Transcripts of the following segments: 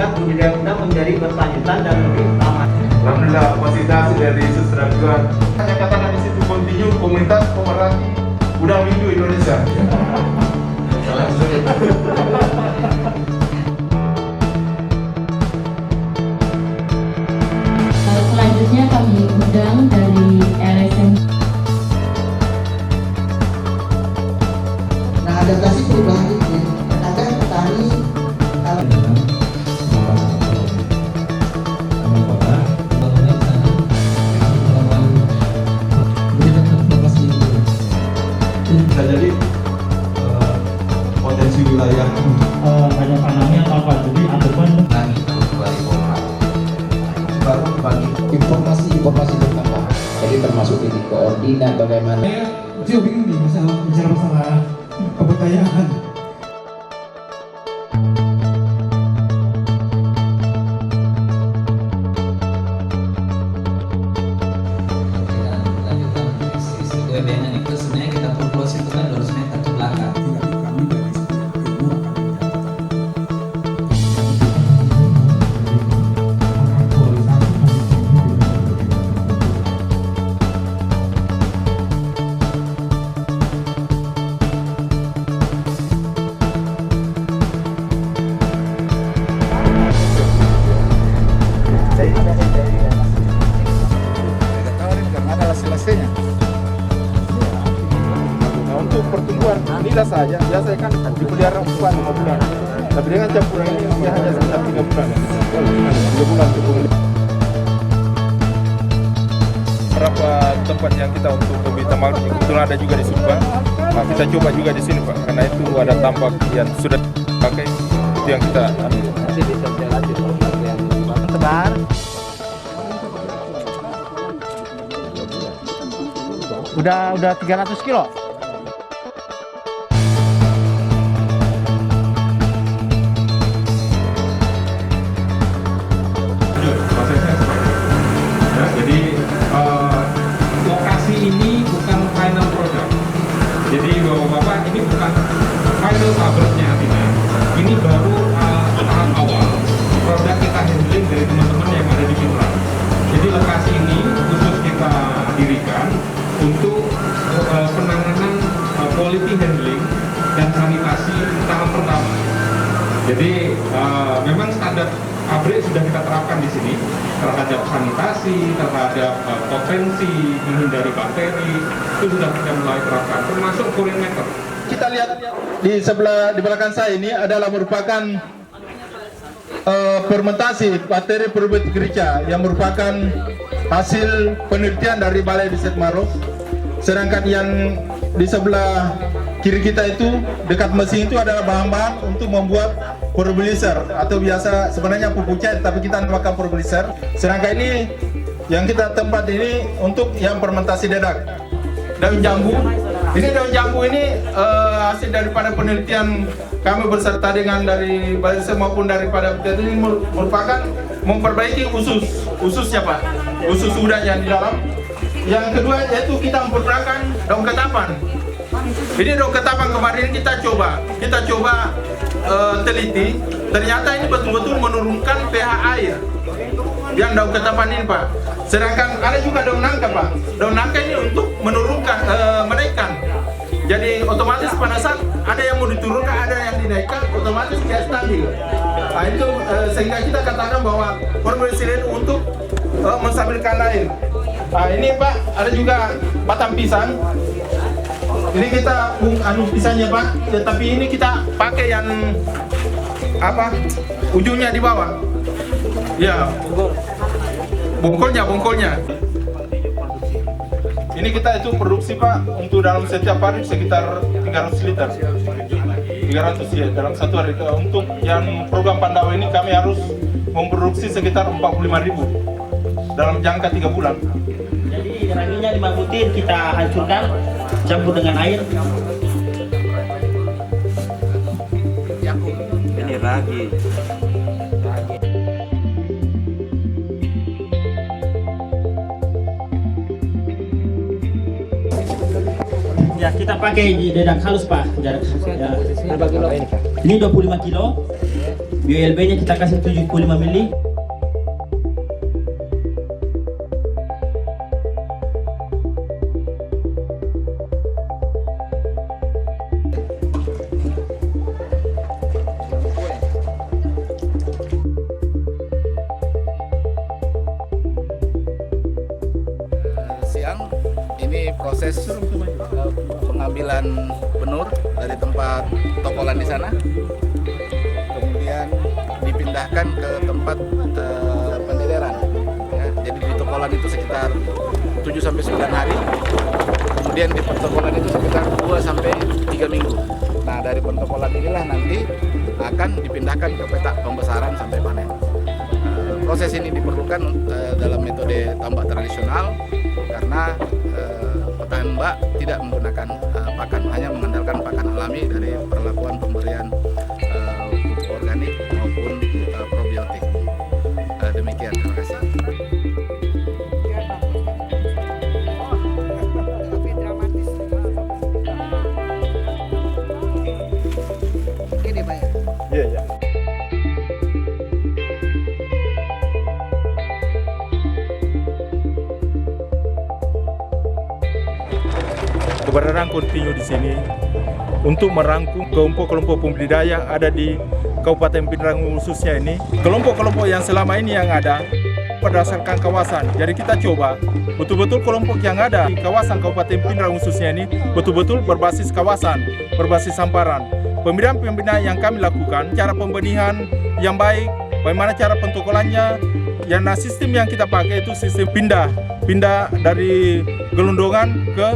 membuat budidaya udang menjadi berkelanjutan dan lebih aman. Alhamdulillah fasilitasi dari Susra juga. Hanya katakan di situ kontinu komunitas pemerhati udang windu Indonesia. Salah sulit. Selanjutnya kami undang dari LSM. Nah, adaptasi perubahan iklim, kadang petani Bisa jadi potensi wilayah hanya tanamnya tanpa jadi ataupun baru bagi informasi bertambah. Jadi termasuk titik koordinat bagaimana. saya bingung nih bicara masalah kebudayaan. Webinar itu sebenarnya kita propose itu kan 200 meter ke belakang. selesainya. Nah, untuk pertumbuhan nila saja biasanya kan dipelihara 4-5 bulan. Tapi dengan campuran ini dia hanya sekitar 3 bulan. 3 bulan cukup. Beberapa tempat yang kita untuk hobi tambak kebetulan ada juga di Sumba. Nah, kita coba juga di sini Pak, karena itu ada tambak yang sudah pakai itu yang kita Tebar. Udah 300 kilo. Ya, jadi lokasi ini bukan final product. Jadi bapak-bapak ini bukan final covernya artinya. Ini baru tahap awal produk kita handling dari teman-teman yang ada di Fitra. Jadi lokasi ini khusus kita dirikan untuk penanganan quality handling dan sanitasi tahap pertama. Jadi memang standar pabrik sudah kita terapkan di sini terhadap sanitasi, terhadap potensi menghindari bakteri itu sudah kita mulai terapkan, termasuk pollinator. kita lihat di belakang saya ini adalah merupakan fermentasi bakteri probiotik rica yang merupakan hasil penelitian dari Balai Riset Maros. Sedangkan yang di sebelah kiri kita itu dekat mesin itu adalah bahan-bahan untuk membuat probolizer atau biasa sebenarnya pupuk cair tapi kita namakan probolizer. Sedangkan ini yang kita tempat ini untuk yang fermentasi dedak. Daun jambu. Ini daun jambu ini hasil daripada penelitian kami beserta dengan dari Balai Riset maupun daripada ini merupakan memperbaiki ususnya Pak, usus udangnya di dalam. Yang kedua yaitu kita mempergunakan daun ketapan. Ini daun ketapan kemarin kita coba teliti, ternyata ini betul-betul menurunkan pH air yang daun ketapan ini Pak. Sedangkan ada juga daun nangka Pak. Daun nangka ini untuk menurunkan, menaikkan. Jadi otomatis pada saat ada yang mau diturunkan, ada yang dinaikkan, otomatis dia stabil. Nah itu sehingga kita katakan bahwa formulasi untuk menstabilkan air. Nah ini Pak, ada juga batang pisang. Ini kita pisangnya Pak, ya, tapi ini kita pakai yang apa? Ujungnya di bawah. Ya. Bongkolnya. Ini kita itu produksi Pak untuk dalam setiap hari sekitar 300 liter. 300 ya dalam satu hari. Untuk yang program Pandawa ini kami harus memproduksi sekitar 45.000 dalam jangka 3 bulan. Jadi raginya 5 butir kita hancurkan, campur dengan air. Ini ragi. Ya kita pakai di dedak halus Pak. Jarak, ya. Berapa kilo ini Pak? Ini 25 kilo. BLB-nya kita kasih 75 mili. Siang ini proses pengambilan benur dari tempat tokolan di sana, kemudian dipindahkan ke tempat pendidiran. Ya, jadi di tokolan itu sekitar 7-9 hari, kemudian di pentokolan itu sekitar 2-3 minggu. Nah, dari pentokolan inilah nanti akan dipindahkan ke petak pembesaran sampai panen. Proses ini diperlukan dalam metode tambak tradisional karena petani mbak tidak menggunakan pakan, hanya mengandalkan pakan alami dari perlakuan pemberian pupuk organik maupun probiotik. Demikian, terima kasih. Keberadaan kontinu di sini untuk merangkum kelompok-kelompok pembudidaya yang ada di Kabupaten Pindrang khususnya ini. Kelompok-kelompok yang selama ini yang ada berdasarkan kawasan. Jadi kita coba betul-betul kelompok yang ada di kawasan Kabupaten Pindrang khususnya ini betul-betul berbasis kawasan, berbasis hamparan. Pembinaan yang kami lakukan, cara pembenihan yang baik, bagaimana cara pentokolannya, sistem yang kita pakai itu sistem pindah dari gelondongan ke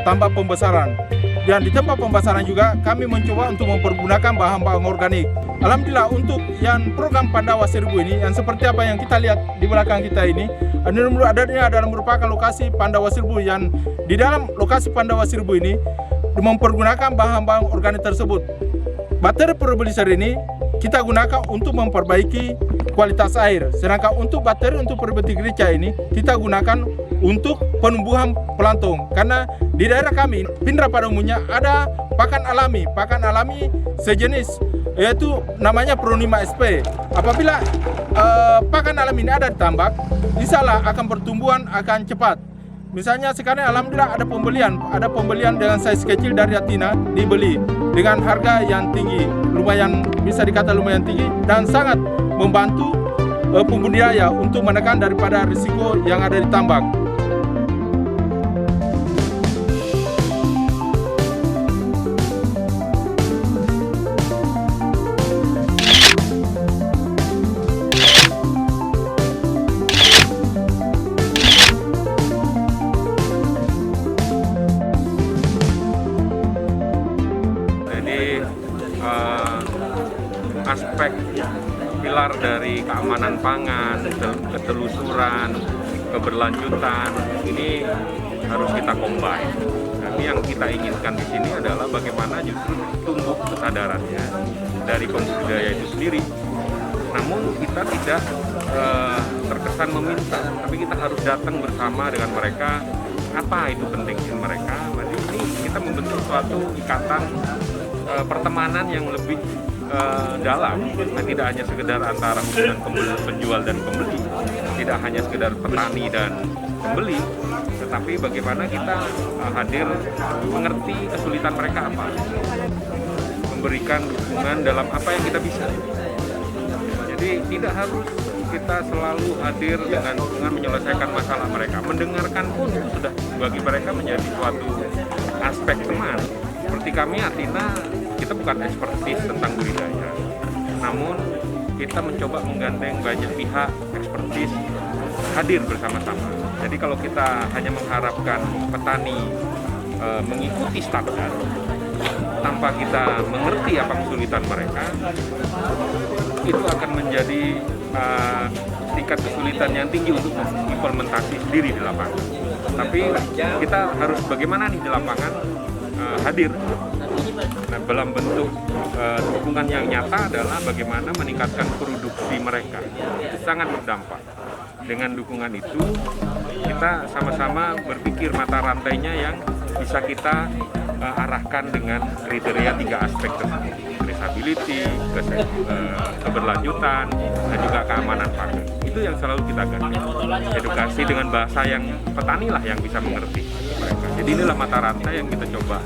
tambak pembesaran. Dan di tempat pembesaran juga kami mencoba untuk mempergunakan bahan-bahan organik. Alhamdulillah untuk yang program Pandawa 1000 ini, yang seperti apa yang kita lihat di belakang kita ini, adalah merupakan lokasi Pandawa 1000 yang di dalam lokasi Pandawa 1000 ini mempergunakan bahan-bahan organik tersebut. Bakteri Proboscis ini kita gunakan untuk memperbaiki kualitas air, sedangkan untuk bakteri untuk Proboscis gricha ini kita gunakan untuk penumbuhan plankton. Karena di daerah kami, Pindrang pada umumnya ada pakan alami sejenis, yaitu namanya Pro5 SP. Apabila pakan alami ini ada di tambak, insyaallah akan pertumbuhan akan cepat. Misalnya sekarang alhamdulillah ada pembelian dengan size kecil dari Atina dibeli dengan harga yang tinggi, bisa dikata lumayan tinggi dan sangat membantu pembudidaya untuk menekan daripada risiko yang ada di tambak. Aspek pilar dari keamanan pangan, ketelusuran, keberlanjutan ini harus kita combine. Tapi yang kita inginkan di sini adalah bagaimana justru tumbuh kesadarannya dari pembudidaya itu sendiri. Namun kita tidak terkesan meminta, tapi kita harus datang bersama dengan mereka. Apa itu pentingnya mereka? Jadi ini kita membentuk suatu ikatan pertemanan yang lebih dalam, tidak hanya sekedar antara hubungan penjual dan pembeli, tidak hanya sekedar petani dan pembeli, tetapi bagaimana kita hadir mengerti kesulitan mereka apa, memberikan dukungan dalam apa yang kita bisa. Jadi tidak harus kita selalu hadir dengan menyelesaikan masalah mereka, mendengarkan pun sudah bagi mereka menjadi suatu aspek teman. Seperti kami Atina, kita bukan ekspertis tentang budidaya, namun kita mencoba menggandeng banyak pihak ekspertis hadir bersama-sama. Jadi kalau kita hanya mengharapkan petani mengikuti standar tanpa kita mengerti apa kesulitan mereka, itu akan menjadi tingkat kesulitan yang tinggi untuk implementasi sendiri di lapangan. Tapi kita harus bagaimana nih di lapangan hadir. Nah, dalam bentuk dukungan yang nyata adalah bagaimana meningkatkan produksi mereka. Itu sangat berdampak. Dengan dukungan itu, kita sama-sama berpikir mata rantainya yang bisa kita arahkan dengan kriteria 3 aspek tersebut: traceability, keberlanjutan, dan juga keamanan pangan. Itu yang selalu kita gali. Edukasi dengan bahasa yang petani lah yang bisa mengerti mereka. Jadi inilah mata rantai yang kita coba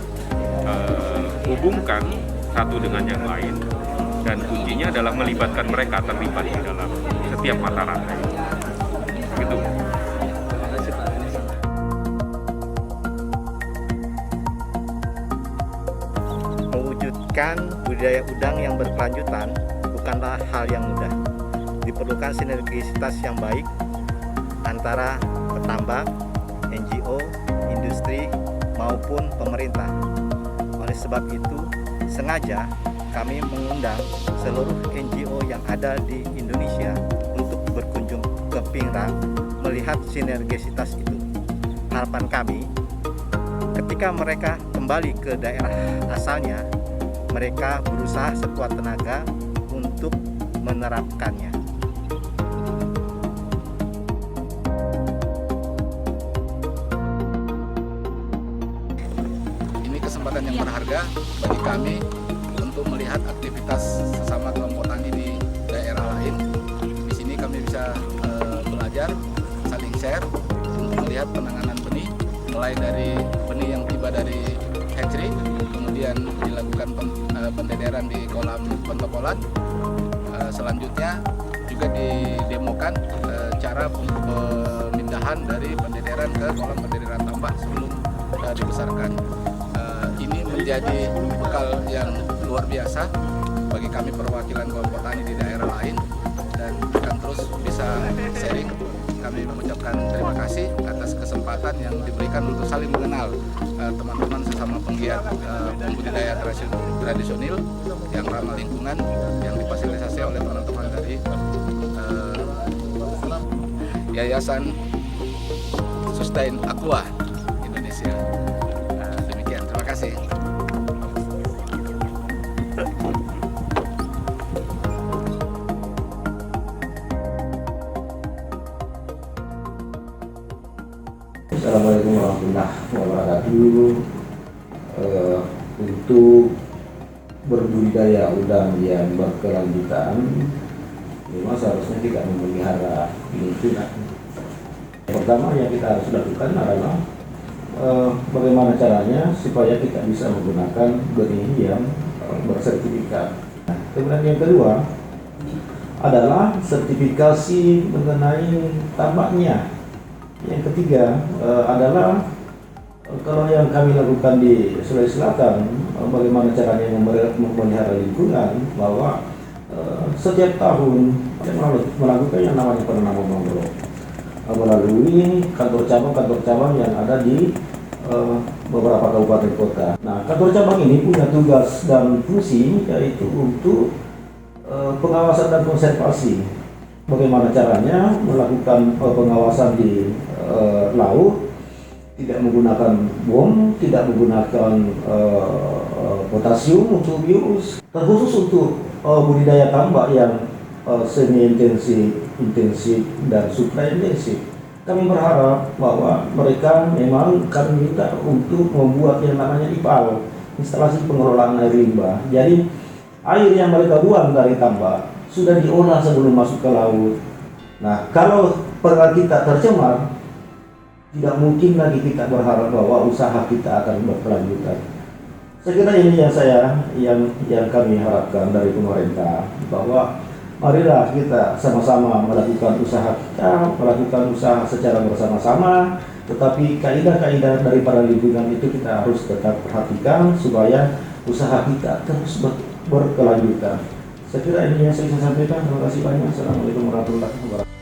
hubungkan satu dengan yang lain, dan kuncinya adalah melibatkan mereka terlibat di dalam setiap mata rantai. Gitu. Mewujudkan budidaya udang yang berkelanjutan bukanlah hal yang mudah. Diperlukan sinergisitas yang baik antara petambak, NGO, industri, maupun pemerintah. Oleh sebab itu, sengaja kami mengundang seluruh NGO yang ada di Indonesia untuk berkunjung ke Pingrang melihat sinergisitas itu. Harapan kami, ketika mereka kembali ke daerah asalnya, mereka berusaha sekuat tenaga untuk menerapkannya. Ini kesempatan yang berharga bagi kami untuk melihat aktivitas sesama kelompok tani di daerah lain. Di sini kami bisa belajar, saling share untuk melihat penanganan benih, mulai dari benih yang tiba dari hatchery, kemudian dilakukan pendederan di kolam pentokolan. Selanjutnya juga didemokan cara pemindahan dari pendederan ke kolam pendederan tambak sebelum dibesarkan. Ini menjadi bekal yang luar biasa bagi kami perwakilan kelompok tani di daerah lain, dan akan terus bisa sharing. Kami mengucapkan terima kasih atas kesempatan yang diberikan untuk saling mengenal teman-teman sesama penggiat pembudidaya tradisional yang ramah lingkungan, yang difasilitasi oleh teman-teman dari Yayasan Sustain Aqua Indonesia. Demikian, terima kasih. Assalamualaikum warahmatullahi wabarakatuh. Untuk berbudidaya udang yang berkelanjutan, memang seharusnya tidak memelihara lingkungan. Pertama yang kita harus lakukan adalah bagaimana caranya supaya kita bisa menggunakan benih yang bersertifikat. Kemudian yang kedua adalah sertifikasi mengenai tambaknya. Yang ketiga adalah kalau yang kami lakukan di Sulawesi Selatan, bagaimana caranya memelihara lingkungan, bahwa setiap tahun melakukan yang namanya penanaman mangrove melalui kantor cabang yang ada di beberapa kabupaten kota. Nah, kantor cabang ini punya tugas dan fungsi yaitu untuk pengawasan dan konservasi. Bagaimana caranya melakukan pengawasan di laut, tidak menggunakan bom, tidak menggunakan potasium untuk bius, terkhusus untuk budidaya tambak yang semi intensif dan supra intensif. Kami berharap bahwa mereka memang kami minta untuk membuat yang namanya IPAL, instalasi pengelolaan air limbah. Jadi air yang mereka buang dari tambak sudah diolah sebelum masuk ke laut. Nah, kalau perairan kita tercemar, tidak mungkin lagi kita berharap bahwa usaha kita akan berkelanjutan. Saya kira ini yang kami harapkan dari pemerintah, bahwa marilah kita sama-sama melakukan usaha kita, melakukan usaha secara bersama-sama, tetapi kaidah-kaidah daripada lingkungan itu kita harus tetap perhatikan supaya usaha kita terus berkelanjutan. Saya kira ini yang saya bisa sampaikan. Terima kasih banyak. Assalamualaikum warahmatullahi wabarakatuh.